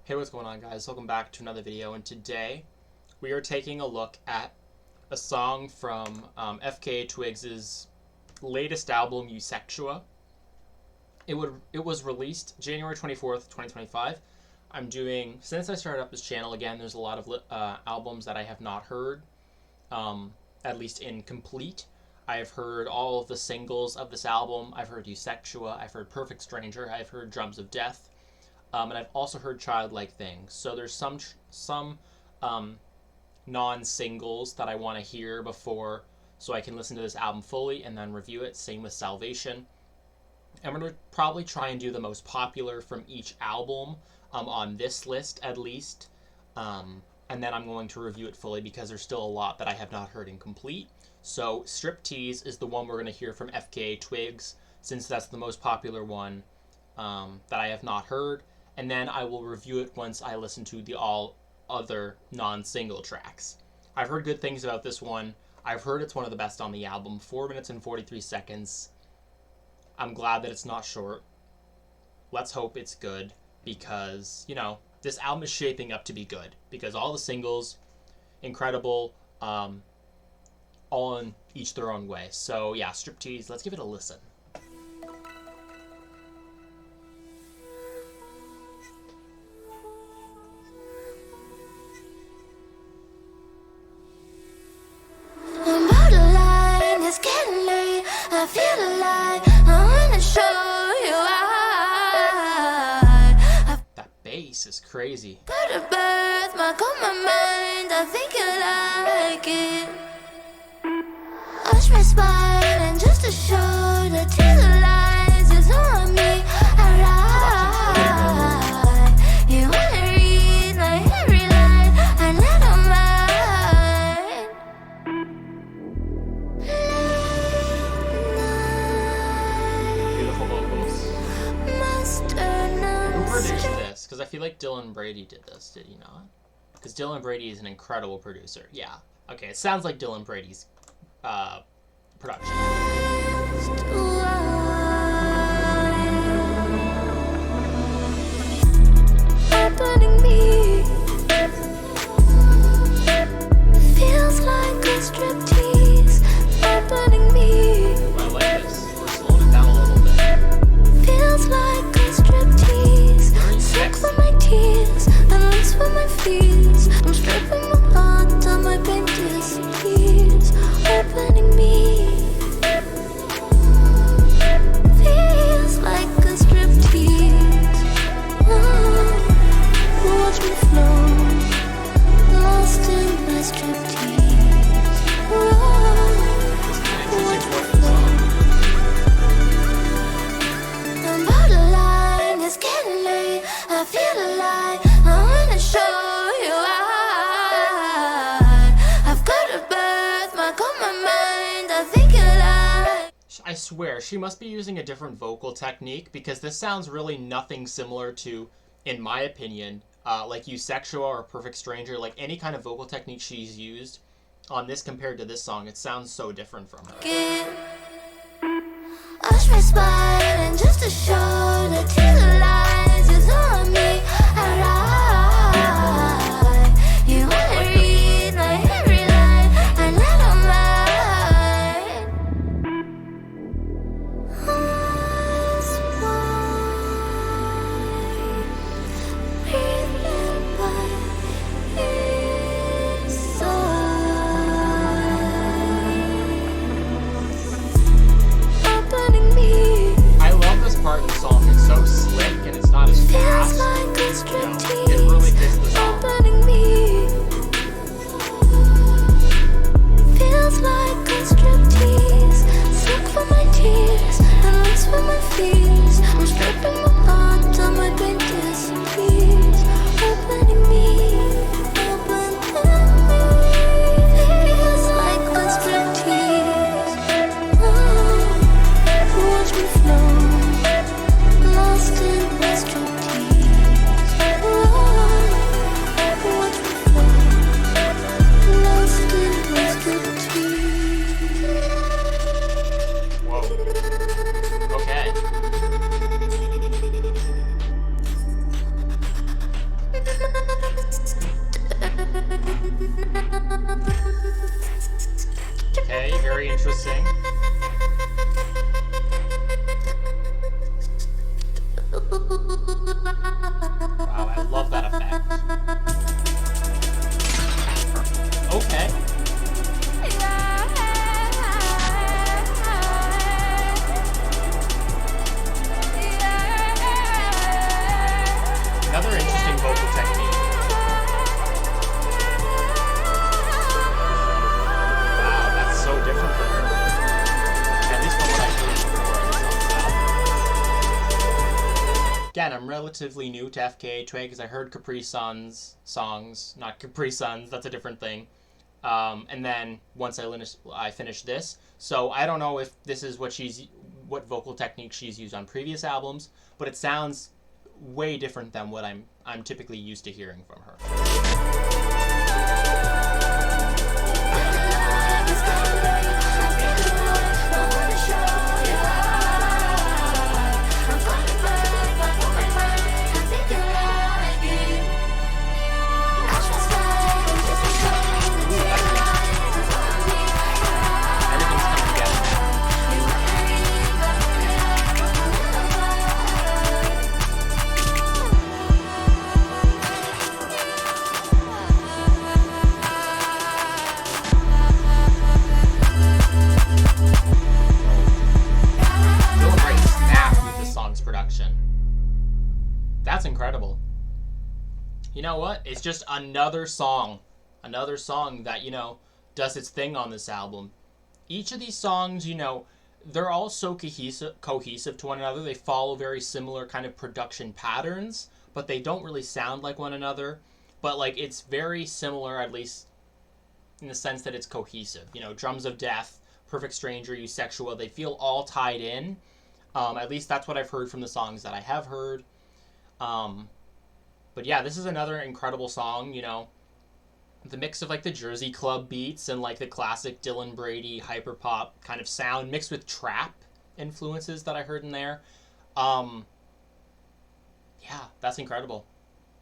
Hey, what's going on, guys? Welcome back to another video, and today we are taking a look at a song from FKA Twigs' latest album, Eusexua. It was released January 24th, 2025. Since I started up this channel again, there's a lot of albums that I have not heard, at least in complete. I have heard all of the singles of this album. I've heard Eusexua, I've heard Perfect Stranger, I've heard Drums of Death. And I've also heard Childlike Things. So there's some non-singles that I want to hear before, so I can listen to this album fully and then review it. Same with Salvation. I'm going to probably try and do the most popular from each album on this list at least. And then I'm going to review it fully because there's still a lot that I have not heard in complete. So Striptease is the one we're going to hear from FKA Twigs, since that's the most popular one that I have not heard. And then I will review it once I listen to the all other non-single tracks. I've heard good things about this one. I've heard it's one of the best on the album. 4 minutes and 43 seconds. I'm glad that it's not short. Let's hope it's good because, you know, this album is shaping up to be good because all the singles, incredible, all in each their own way. So yeah, Striptease, let's give it a listen. I feel alive, I wanna show you why. That bass is crazy. Put a birthmark on my mind, I think you like it. Watch my spine, and just to show that the lies is on me, alright. You wanna read my every line, I let on Because I feel like Dylan Brady did this, did he not? Because Dylan Brady is an incredible producer. Yeah. Okay, it sounds like Dylan Brady's production. Opening me feels like a striptease. Opening me. I like this. We're slowing it down a little bit. Feels like a striptease. Sick for my tears and loose for my fears. I'm stripping my heart till my pain disappears. Opening me feels like a striptease. Watch me float, lost in my striptease. Watch me float. I'm borderline, it's getting late. I feel alive, I wanna show you why. I've got a birthmark on my mind, I think you like. I swear, she must be using a different vocal technique because this sounds really nothing similar to, in my opinion, like Eusexua or Perfect Stranger. Like any kind of vocal technique she's used on this compared to this song, it sounds so different from her. Wash my spine, and just to show that the lies is on me, alright. You wanna read my every line, I let on mine. Eyes wide, breathing by inside. Opening me. I love this part in the song. It's so interesting. Wow, I love that effect. Okay. Another interesting vocal technique. Wow, that's so different for her. At least from what I've heard before on this album. Again, I'm relatively new to FKA Twigs. I heard Capri Sun's songs, not Capri Suns, that's a different thing. And then once I finished this, so I don't know if this is what vocal technique she's used on previous albums, but it sounds way different than what I'm typically used to hearing from her. That's incredible. You know what? It's just another song that, does its thing on this album. Each of these songs, they're all so cohesive to one another. They follow very similar kind of production patterns, but they don't really sound like one another. But, it's very similar, at least in the sense that it's cohesive. Drums of Death, Perfect Stranger, You Sexual, they feel all tied in. At least that's what I've heard from the songs that I have heard. But yeah, this is another incredible song, the mix of the Jersey Club beats and the classic Dylan Brady hyperpop kind of sound mixed with trap influences that I heard in there. Yeah, that's incredible.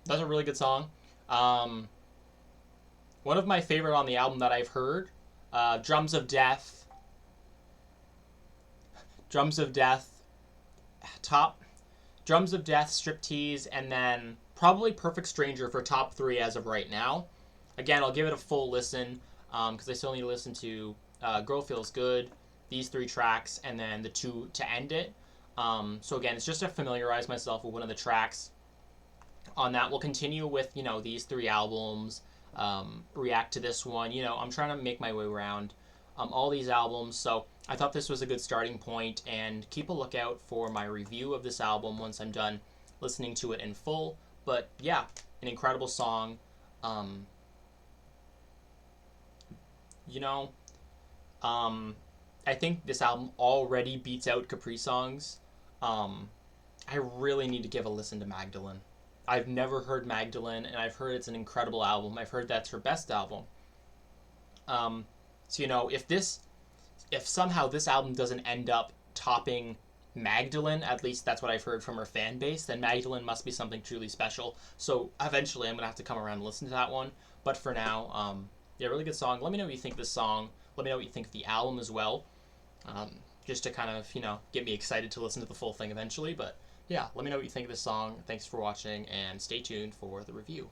That's a really good song. One of my favorite on the album that I've heard, Drums of Death, Striptease, and then probably Perfect Stranger for top 3 as of right now. Again, I'll give it a full listen because I still need to listen to Girl Feels Good, these 3 tracks, and then the 2 to end it. So again, it's just to familiarize myself with one of the tracks. On that, we'll continue with, these 3 albums, react to this one. I'm trying to make my way around all these albums, so I thought this was a good starting point, and keep a lookout for my review of this album once I'm done listening to it in full. But yeah, an incredible song. I think this album already beats out Capri Songs. I really need to give a listen to Magdalene. I've never heard Magdalene, and I've heard it's an incredible album. I've heard that's her best album. So, if somehow this album doesn't end up topping Magdalene, at least that's what I've heard from her fan base, then Magdalene must be something truly special. So eventually I'm going to have to come around and listen to that one. But for now, yeah, really good song. Let me know what you think of this song. Let me know what you think of the album as well. Just to kind of, get me excited to listen to the full thing eventually. But yeah, let me know what you think of this song. Thanks for watching, and stay tuned for the review.